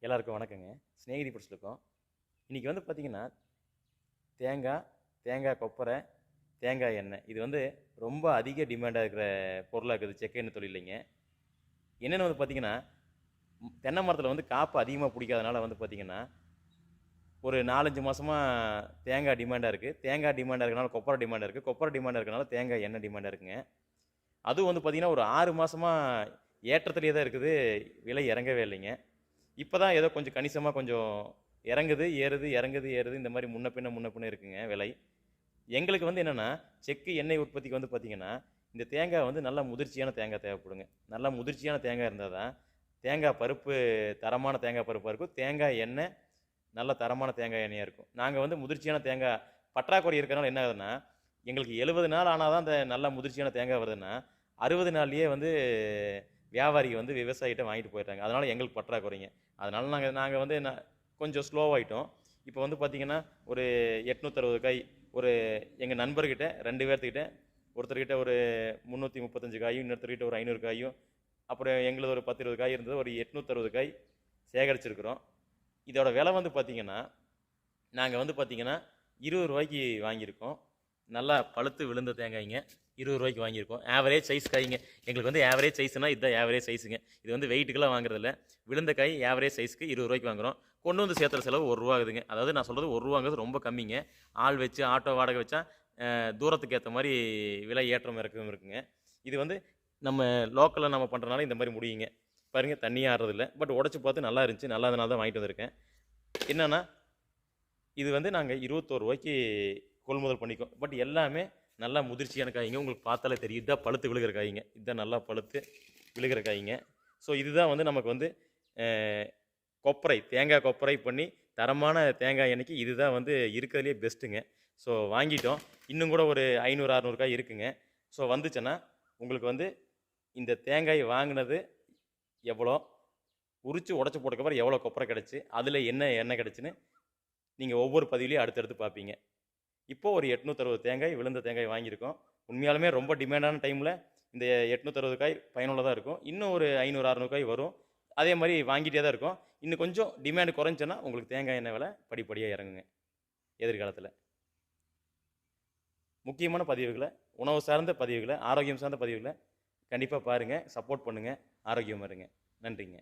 எல்லாருக்கும் வணக்கங்க. ஸ்நேகிதி ஃபுட்ஸ்ல இருக்கோம். இன்னைக்கு வந்து பார்த்தீங்கன்னா, தேங்காய் கொப்பரை, தேங்காய் எண்ணெய் இது வந்து ரொம்ப அதிக டிமாண்டா இருக்கிற பொருளா இருக்குது செக்கு எண்ணெய் தொழில்லைங்க. என்னென்னு வந்து பார்த்தீங்கன்னா, தென்னை மரத்தில வந்து காப்பு அதிகமா புடிக்காதனால வந்து பார்த்தீங்கன்னா, ஒரு 4, 5 மாசமா தேங்காய் டிமாண்டா இருக்கு. தேங்காய் டிமாண்டா இருக்கனால கொப்பரை டிமாண்டா இருக்கு. கொப்பரை டிமாண்டா இருக்கனால தேங்காய் எண்ணெய் டிமாண்டா இருக்குங்க. அதுவும் வந்து பார்த்தீங்கன்னா, ஒரு 6 மாசமா ஏற்றத்திலேயே தான் இருக்குது. விலை இறங்கவே இல்லைங்க. இப்ப தான் ஏதோ கொஞ்சம் கணிசமா கொஞ்சம் இறங்குது, ஏறுது, இறங்குது, ஏறுது. இந்த மாரி முன்ன பின்ன இருக்குங்க விலை. எங்களுக்கு வந்து என்னன்னா, செக்கு எண்ணெய் உற்பத்திக்கு வந்து பார்த்தீங்கன்னா, இந்த தேங்காய் வந்து நல்லா முதிர்ச்சியான தேங்காய் தேவைப்படுங்க. நல்லா முதிர்ச்சியான தேங்காய் இருந்தா தான், தேங்காய் பருப்பு தரமான தேங்காய் பருப்பா இருக்கும். தேங்காய் எண்ணெய் நல்ல தரமான தேங்காய் எண்ணெயா இருக்கும். நாங்க வந்து முதிர்ச்சியான தேங்காய் பற்றாக்குறை இருக்கனால என்ன ஆகுதுன்னா, எங்களுக்கு 70 நாள் ஆனா தான் அந்த நல்ல முதிர்ச்சியான தேங்காய் வருதுன்னா, 60 நாள்லயே வந்து வியாபாரி வந்து விவசாயிகிட்ட வாங்கிட்டு போயிடுறாங்க. அதனால எங்களுக்கு பற்றாக்குறைங்க. அதனால நாங்க நாங்க வந்து கொஞ்சம் ஸ்லோவாயிட்டோம். இப்போ வந்து பார்த்தீங்கன்னா, ஒரு 860 காய் ஒரு எங்க நண்பர்கிட்ட 2 பேர்த்துக்கிட்ட, ஒருத்தர்கிட்ட ஒரு 335 காயும், இன்னொருத்தர்கிட்ட ஒரு 500 காயும், அப்புறம் எங்களுது ஒரு 10, 20 காய் இருந்தது. ஒரு 860 காய் சேகரிச்சிருக்கிறோம். இதோட விலை வந்து பார்த்தீங்கன்னா, நாங்க வந்து பார்த்தீங்கன்னா, ரூ. 20 வாங்கியிருக்கோம். நல்லா பழுத்து விழுந்த தேங்காய்ங்க. ரூ. 20 வாங்கியிருக்கோம். ஆவரேஜ் சைஸ் காய்ங்க. எங்களுக்கு வந்து ஆவரேஜ் சைஸ்னா இதுதான் ஆவரேஜ் சைஸுங்க. இது வந்து வெயிட்டுக்கெல்லாம் வாங்குறதில்ல. விழுந்த காய் ஆவரேஜ் சைஸ்க்கு ரூ. 20 வாங்குறோம். கொண்டு வந்து சேர்த்துற செலவு ரூ. 1 ஆகுதுங்க. அதாவது நான் சொல்றது ரூ. 1ங்கிறது ரொம்ப கம்மிங்க. ஆள் வச்சு ஆட்டோ வாடகை வச்சா தூரத்துக்கு ஏத்த மாரி விலை ஏற்றம் இறக்கம் இருக்குங்க. இது வந்து நம்ம லோக்கல்ல நம்ம பண்றனால இந்த மாரி முடியுங்க. பாருங்க தண்ணியே ஆடுறதில்ல. பட் உடைச்சு பார்த்து நல்லா இருந்துச்சு. நல்லாதனால தான் வாங்கிட்டு வந்திருக்கேன். என்னன்னா, இது வந்து நாங்க ரூ. 21 கொள்முதல் பண்ணிக்கோம். பட் எல்லாமே நல்லா முதிர்ச்சியான காய்ங்க. உங்களுக்கு பார்த்தாலே தெரியும். இதான் பழுத்து விழுகிற காய்ங்க. இதான் நல்லா பழுத்து விழுகிற காய்ங்க. ஸோ இதுதான் வந்து நமக்கு வந்து அ தேங்காய் கொப்பரை பண்ணி தரமான தேங்காய் எண்ணெய்க்கு இதுதான் வந்து இருக்கிறதுலயே பெஸ்ட்டுங்க. ஸோ வாங்கிட்டோம். இன்னும் கூட ஒரு 500, 600 காய் இருக்குங்க. ஸோ வந்துச்சுன்னா, உங்களுக்கு வந்து இந்த தேங்காய் வாங்குனது எவ்வளோ? உரிச்சு உடைச்சு போட்டதுக்கப்புறம் எவ்வளோ கொப்பரை கிடைச்சு, அதில என்ன எண்ணெய் கிடைச்சுன்னு, நீங்க ஒவ்வொரு பதிவிலயும் அடுத்தடுத்து பார்ப்பீங்க. இப்போ ஒரு 860 தேங்காய், விழுந்த தேங்காய் வாங்கியிருக்கோம். உண்மையாலுமே ரொம்ப டிமாண்டான டைம்ல இந்த 860 காய் பயனுள்ளதா இருக்கும். இன்னும் ஒரு 500, 600 காய் வரும். அதே மாரி வாங்கிட்டே தான் இருக்கோம். இன்னும் கொஞ்சம் டிமாண்ட் குறைஞ்சுச்சுன்னா, உங்களுக்கு தேங்காய் எண்ணெய் விலை படிப்படியா இறங்குங்க, எதிர்காலத்தில. முக்கியமான பதிவுகள, உணவு சார்ந்த பதிவுகள, ஆரோக்கியம் சார்ந்த பதிவுகள கண்டிப்பா பாருங்க. சப்போர்ட் பண்ணுங்க. ஆரோக்கியமா இருங்க. நன்றிங்க.